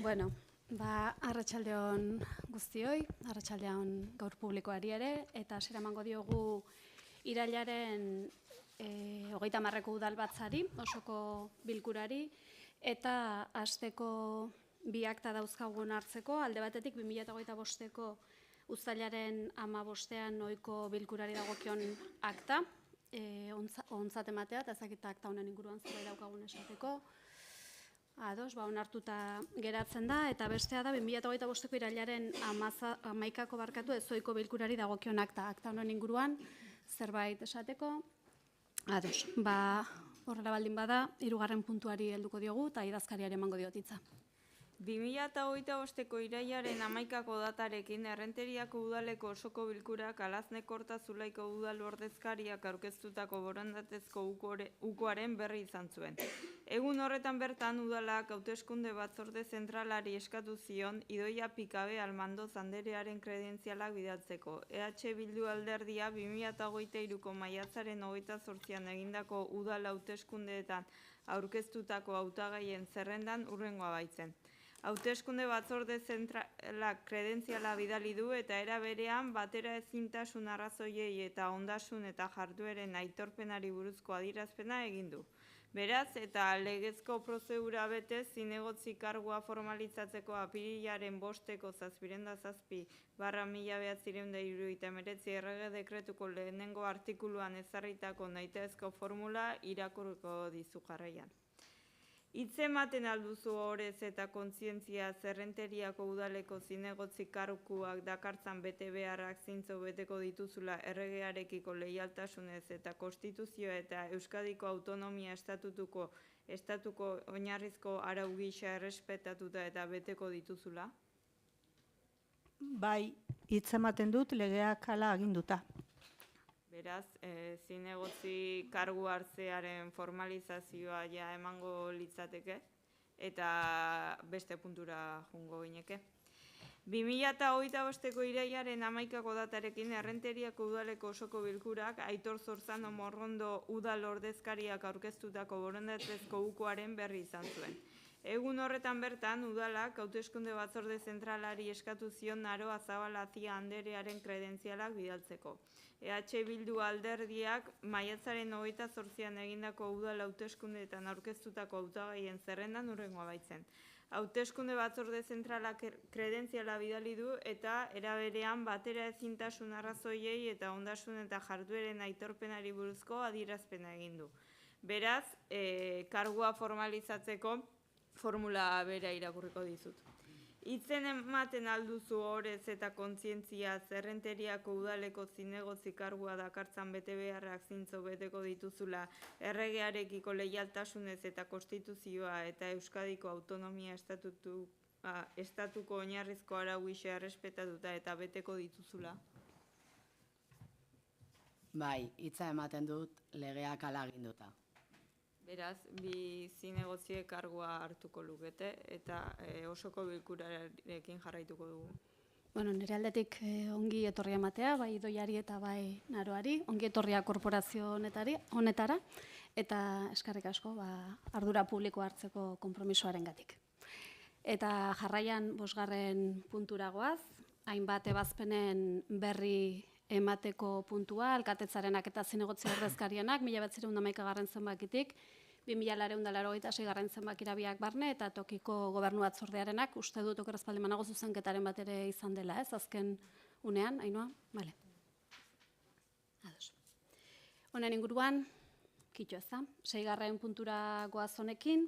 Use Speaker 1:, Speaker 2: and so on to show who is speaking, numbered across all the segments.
Speaker 1: Bueno, arratsaldeon guztioi, arratsaldeon gaur publikoari ere, eta hasiera emango diogu irailaren 30ko udalbatzari, osoko bilkurari, eta hasteko bi akta dauzkagun hartzeko, alde batetik 2025ko uztailaren 15ean ohiko bilkurari dagokion akta, ontzat ematea, eta ezakita akta honen inguruan zerbait daukagun esateko. Ados, onartuta geratzen da, eta bestea da 2025ko irailaren 11ko ezohiko bilkurari dagokion akta honen inguruan zerbait esateko. Ados, horrela baldin bada, 3. puntuari helduko diogu eta idazkariari emango diot hitza.
Speaker 2: 2025ko irailaren 11ko datarekin Errenteriako udaleko osoko bilkurak Alazne Korta Zulaiko udal ordezkariak aurkeztutako borondatezko ukoaren berri izan zuen. Egun horretan bertan udalak hauteskunde batzorde zentralari eskatu zion Idoia Pikabe Almandoz anderearen kredentzialak bidaltzeko. EH Bildu alderdia 2023ko maiatzaren 28an egindako udal hauteskundeetan aurkeztutako hautagaien zerrendan hurrengoa baitzen. Hauteskunde batzorde zentralak kredentziala bidali du eta era berean bateraezintasun arrazoiei eta ondasun eta jardueren aitorpenari buruzko adierazpena egin du. Beraz, eta legezko prozedura betez, zinegotzi kargua formalizatzeko apirilaren 5ko 707/1979 errege dekretuko lehenengo artikuluan ezarritako nahitaezko formula irakurriko dizu jarraian. Hitz ematen alduzu orez eta kontzientzia Errenteriako udaleko zinegotzi karguak dakartzan bete beharrak zintzo beteko dituzula erregearekiko leialtasunez eta konstituzioa eta Euskadiko autonomia estatuko oinarrizko arau gisa errespetatuta eta beteko dituzula?
Speaker 3: Bai, hitz ematen dut legeak hala aginduta.
Speaker 2: Beraz, zinegotzi kargu hartzearen formalizazioa ja emango litzateke eta beste puntura jungo gineke. 2025ko irailaren 11ko datarekin Errenteriako udaleko osoko bilkurak Aitor Zorzano Morrondo udal ordezkariak aurkeztutako borondatezko ukoaren berri izan zuen. Egun horretan bertan, udalak hauteskunde batzorde zentralari eskatu zion Aroa Zabalazia anderearen kredentzialak bidaltzeko. EH Bildu alderdiak maiatzaren 28an egindako udal hauteskundeetan aurkeztutako hautagaien zerrendan hurrengoa baitzen. Hauteskunde batzorde zentralak kredentziala bidali du eta era berean bateraezintasun arrazoiei eta ondasun eta jardueren aitorpenari buruzko adierazpena egin du. Beraz, kargua formalizatzeko formula bera irakurriko dizut. Hitzen ematen alduzu orez eta kontzientzia Errenteriako udaleko zinegotzi kargua dakartzan bete beharrak zintzo beteko dituzula erregearekiko leialtasunez eta konstituzioa eta Euskadiko autonomia estatuko oinarrizko arau gisa errespetatuta eta beteko dituzula?
Speaker 4: Bai, hitza ematen dut legeak hala aginduta.
Speaker 2: Beraz, bi zinegotziek kargua hartuko lukete eta osoko bilkurarekin jarraituko dugu.
Speaker 1: Nire aldetik ongi etorria ematea, bai Idoiari eta bai Naroari, ongi etorria korporazio honetara, eta eskerrik asko ardura publiko hartzeko konpromisoarengatik. Eta jarraian 5. puntura goaz, hainbat ebazpenen berri emateko puntua, alkatetzarenak eta zinegotzi ordezkarienak, 1911 zenbakitik, 2286 zenbakira biak barne, eta tokiko gobernu batzordearenak, uste dut okerazpaldimanago zuzenketaren bat ere izan dela, azken unean, Ainhoa? Bale. Ados. Honen inguruan, kitxo ez da, 6. puntura goaz honekin,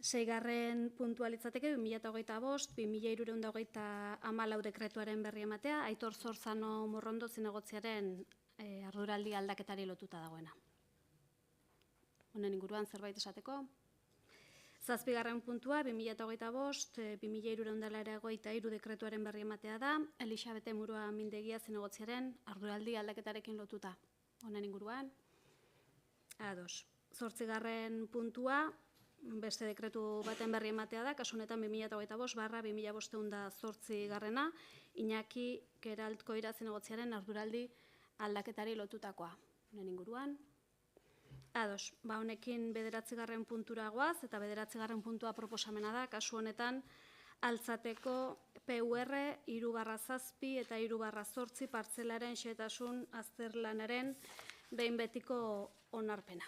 Speaker 1: 6. puntua litzateke 2025-2314 dekretuaren berri ematea, Aitor Zorzano Morrondo zinegotziaren arduraldi aldaketari lotuta dagoena. Honen inguruan zerbait esateko. 7. puntua 2025-2323 dekretuaren berri ematea da, Elixabete Murua Mindegia zinegotziaren arduraldi aldaketarekin lotuta. Honen inguruan. Ados. 8. puntua beste dekretu baten berri ematea da, kasu honetan 2025/2508 Iñaki Geralt Koira zinegotziaren arduraldi aldaketari lotutakoa. Honen inguruan. Ados, honekin 9. puntura goaz, eta 9. puntua proposamena da, kasu honetan, altzateko PUR 3/7 eta 3/8 partzelaren xehetasun azterlanaren behin betiko onarpena.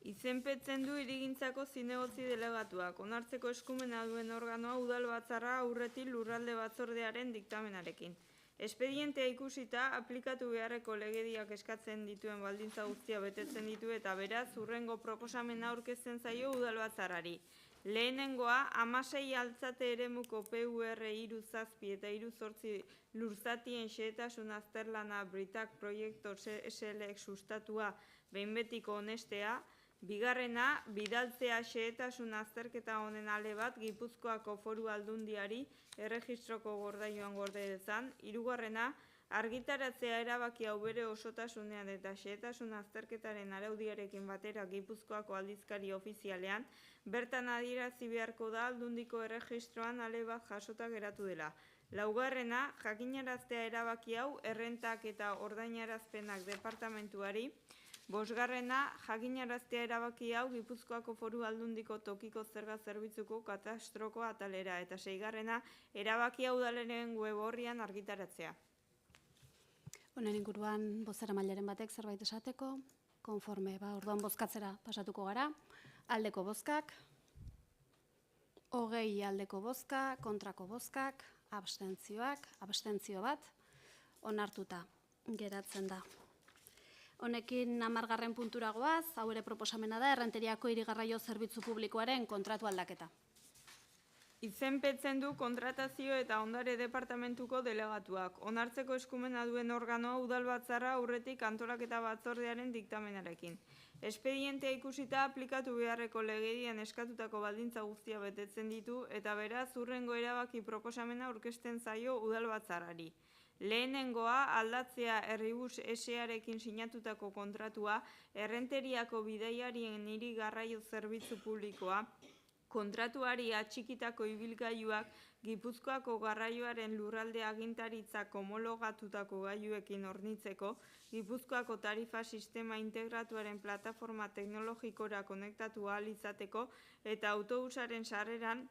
Speaker 2: Izenpetzen du hirigintzako zinegotzi delegatuak. Onartzeko eskumena duen organoa udalbatzarra aurretik lurralde batzordearen diktamenarekin. Espedientea ikusita, aplikatu beharreko legediak eskatzen dituen baldintza guztia betetzen ditu eta beraz hurrengo proposamena aurkezten zaio udalbatzarrari. Lehenengoa, 16 altzate eremuko PUR 3/7 eta 3/8 lurzatien xehetasun azterlana Britak Proiektu SLek sustatua behin betiko onestea. Bigarrena, bidaltzea xehetasun azterketa honen ale bat Gipuzkoako Foru Aldundiari erregistroko gordailuan gorde dezan. Hirugarrena, argitaratzea erabaki hau bere osotasunean eta xehetasun azterketaren araudiarekin batera Gipuzkoako aldizkari ofizialean, bertan adierazi beharko da Aldundiko erregistroan ale bat jasota geratu dela. Laugarrena, jakinaraztea erabaki hau errentak eta ordainarazpenak departamentuari. Bosgarrena, jakinaraztea erabaki hau Gipuzkoako Foru Aldundiko tokiko zerga zerbitzuko katastroko atalera. Eta seigarrena, erabaki hau udalaren web orrian argitaratzea.
Speaker 1: Honen inguruan bozeramaileren batek zerbait esateko, konforme, orduan bozkatzera pasatuko gara, aldeko bozkak, 20 aldeko bozka, kontrako bozkak, abstentzio bat, onartuta geratzen da. Honekin 10. puntura goaz, hau ere proposamena da, Errenteriako hiri-garraio zerbitzu publikoaren kontratu aldaketa.
Speaker 2: Izenpetzen du kontratazio eta ondare departamentuko delegatuak. Onartzeko eskumena duen organoa udalbatzarra aurretik antolaketa batzordearen diktamenarekin. Espedientea ikusita aplikatu beharreko legedian eskatutako baldintza guztia betetzen ditu eta beraz hurrengo erabaki proposamena aurkezten zaio udalbatzarrari. Lehenengoa, aldatzea Herribus S.A.rekin sinatutako kontratua, Errenteriako bidaiarien hiri-garraio zerbitzu publikoa, kontratuari atxikitako ibilgailuak Gipuzkoako garraioaren lurralde agintaritzak homologatutako gailuekin hornitzeko, Gipuzkoako tarifa sistema integratuaren plataforma teknologikora konektatu ahal izateko eta autobusaren sarreran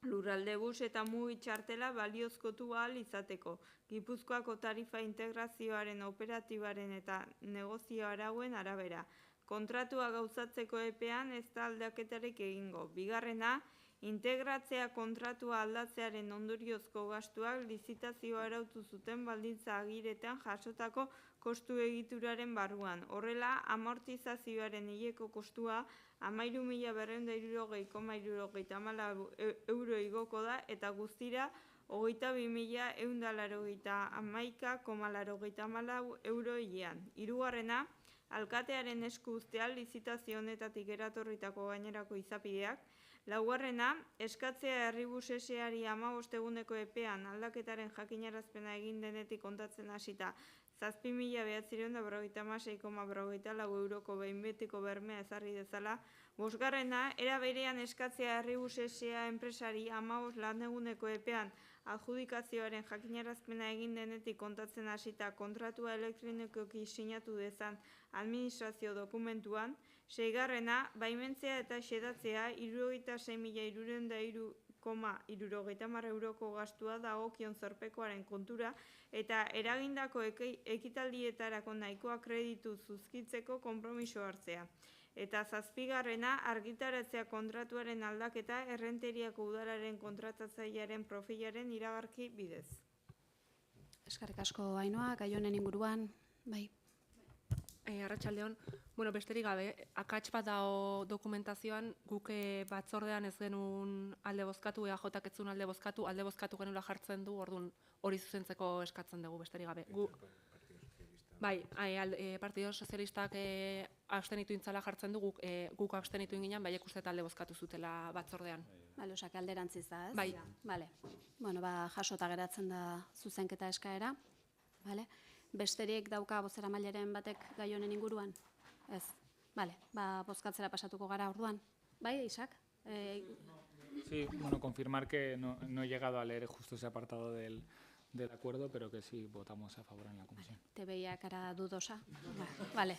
Speaker 2: lurraldebus eta mugi txartela baliozkotu ahal izateko, Gipuzkoako tarifa integrazioaren operatibaren eta negozio arauen arabera. Kontratua gauzatzeko epean ez da aldaketarik egingo. Bigarrena, integratzea kontratua aldatzearen ondoriozko gastuak lizitazioa arautu zuten baldintza agiretan jasotako kostu egituraren barruan. Horrela, amortizazioaren hileko kostua 13.260,74 euro igoko da eta guztira 22.181,84 euro hilean. Hirugarrena, alkatearen esku uztea lizitazio honetatik eratorritako gainerako izapideak. Laugarrena, eskatzea Herribus S.A.ri 15 eguneko epean aldaketaren jakinarazpena egin denetik kontatzen hasita 7.956,44 euroko behin betiko bermea ezarri dezala. Bosgarrena, era berean eskatzea Herribus S.A. enpresari 15 laneguneko epean adjudikazioaren jakinarazpena egin denetik kontatzen hasita kontratua elektronikoki sinatu dezan administrazio dokumentuan. Seigarrena, baimentzea eta xedatzea 76.303,70 euroko gastua dagokion zorpekoaren kontura eta eragindako ekitaldietarako nahikoa kreditu zuzkitzeko konpromiso hartzea. Eta zazpigarrena, argitaratzea kontratuaren aldaketa Errenteriako udalaren kontratatzailearen profilaren iragarki bidez.
Speaker 1: Eskerrik asko Ainhoa, gai honen inguruan, bai.
Speaker 5: Arratsaldeon, besterik gabe, akats bat dago dokumentazioan, guk batzordean ez genuen alde bozkatu, EAJak ez zuen alde bozkatu genuela jartzen du, orduan hori zuzentzeko eskatzen dugu, besterik gabe. Bai, Partido Sozialistak abstenitu intzala jartzen du, guk abstenitu inginen, bai ikuste talde bozkatu zutela batzordean.
Speaker 1: Bale, osak alderantziz da, ez?
Speaker 5: Bai.
Speaker 1: Bale, jasota geratzen da zuzenketa eskaera, bale? Besterik dauka bozeramaileren batek gai honen inguruan? Ez. Bale, bozkatzera pasatuko gara orduan. Bai, Isak?
Speaker 6: Sí, confirmar que no he llegado a leer justo ese apartado del acuerdo, pero que sí votamos a favor en la comisión.
Speaker 1: Te veía cara dudosa. Vale,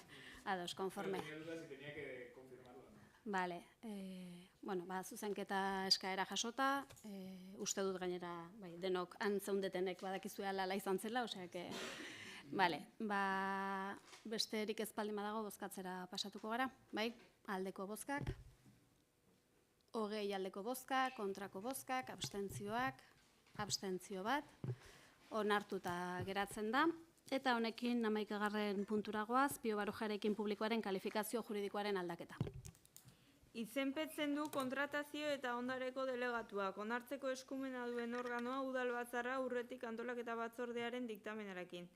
Speaker 1: Ados, konforme. Vale, bueno, zuzenketa eskaera jasota, uste dut gainera, bai, denok antzeundetenek badakizue ala izan zela, osea, vale, besterik ez baldin badago bozkatzera pasatuko gara, bai, aldeko bozkak, 20 aldeko bozkak, kontrako bozkak, abstentzio bat, onartuta geratzen da, eta honekin 11. puntura goaz, Pio Barojarekin publikoaren kalifikazio juridikoaren aldaketa.
Speaker 2: Izenpetzen du kontratazio eta ondareko delegatuak. Onartzeko eskumena duen organoa udalbatzarra urretik antolaketa batzordearen diktamenarekin.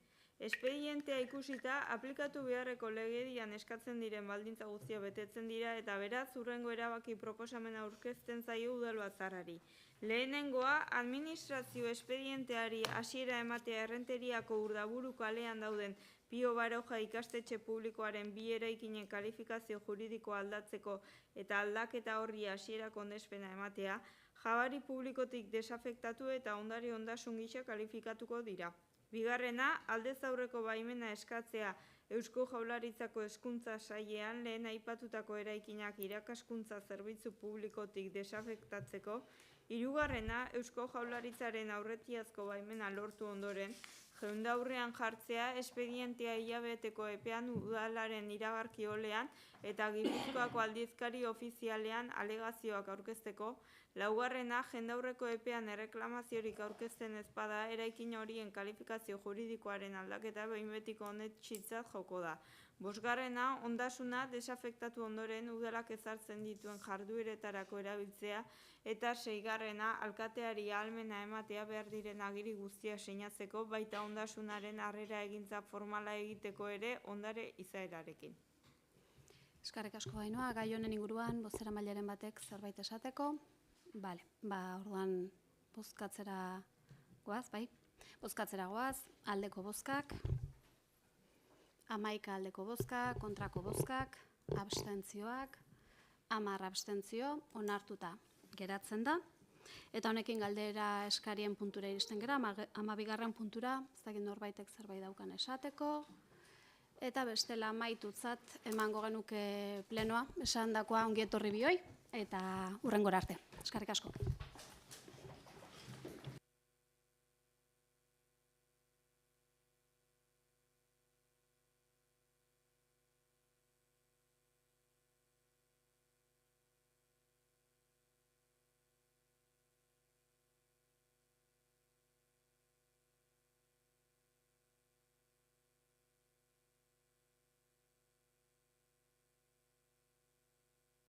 Speaker 2: Espedientea ikusita, aplikatu beharreko legedian eskatzen diren baldintza guztia betetzen dira eta beraz hurrengo erabaki proposamena aurkezten zaio udalbatzarrari. Lehenengoa, administrazio espedienteari hasiera ematea Errenteriako Urdaburu kalean dauden Pio Baroja ikastetxe publikoaren bi eraikinen kalifikazio juridikoa aldatzeko eta aldaketa horri hasierako ondespena ematea, jabari publikotik desafektatu eta ondare ondasun gisa kalifikatuko dira. Bigarrena, aldez aurreko baimena eskatzea Eusko Jaurlaritzako Hezkuntza Sailean lehen aipatutako eraikinak irakaskuntza zerbitzu publikotik desafektatzeko. Hirugarrena, Eusko Jaurlaritzaren aurretiazko baimena lortu ondoren, jendaurrean jartzea espedientea hilabeteko epean udalaren iragarki olean eta Gipuzkoako aldizkari ofizialean alegazioak aurkezteko. Laugarrena, jendaurreko epean erreklamaziorik aurkezten ez bada eraikin horien kalifikazio juridikoaren aldaketa behin betiko onetsitza joko da. Bosgarrena, ondasuna desafektatu ondoren udalak ezartzen dituen jardueretarako erabiltzea eta seigarrena, alkateari ahalmena ematea behar diren agiri guztia sinatzeko baita ondasunaren harrera egintza formala egiteko ere ondare izaerarekin.
Speaker 1: Eskerrik asko Ainhoa, gai honen inguruan bozeramaileren batek zerbait esateko. Bale, orduan bozkatzera goaz, bai? Bozkatzera goaz, aldeko bozkak, 11 aldeko bozkak, kontrako bozkak, abstentzioak, 10 abstentzio, onartuta geratzen da. Eta honekin galdera eskarien puntura iristen gera, 12. puntura, ez dakit norbaitek zerbait daukan esateko. Eta bestela amaitutzat emango genuke plenoa, esan dakoa ongi etorri bioi, eta hurrengora arte. Eskerrik asko.